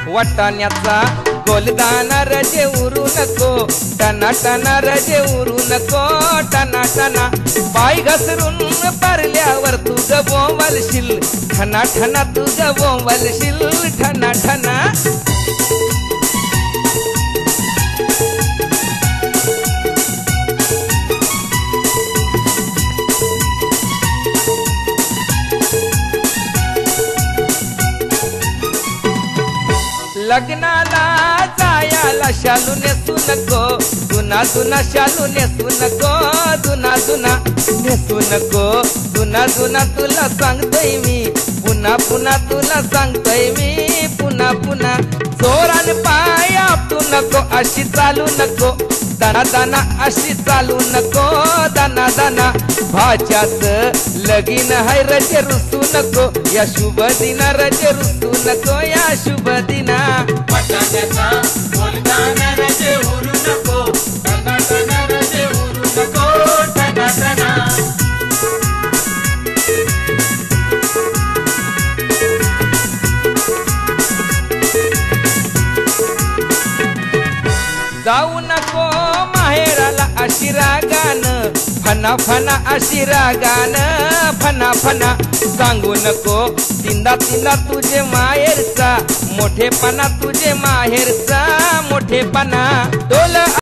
वाटाण्याचा गोलदाना रजे उरू नको, टना टना रजे उरू नको, टना टना पाय घसरून पारल्यावर तुझं बोंबलशील, ठना ठना तुझं बोंबलशील, ठना ठना. लग्नाला जायाला शालू नेसू नको, जुना जुना शालू नेसू नको, जुना जुना नेसू नको, जुना जुना तुला सांगतोय मी, पुन्हा पुन्हा तुला सांगतोय मी, पुन्हा पुन्हा. जोरान पाय आपटू नको, अशी चालू नको, दाना दाना अशी चालू नको, दाना दाना. भाच्यात लगीन हाय रजे रुसू नको, या शुभ दिना रजे रुसू नको, या शुभ दिना. वाटाण्याचा गोलदाना रजे उरू नको, टना टना रजे उरू नको, टना टना. जाऊ नको माहेराला अशी रागानं, फना फना अशी रागानं, फना फना. सांगू नको तिंदा तिंदा तुझे माहेरचा, मोठेपणा तुझे माहेरचा मोठेपणा. डोल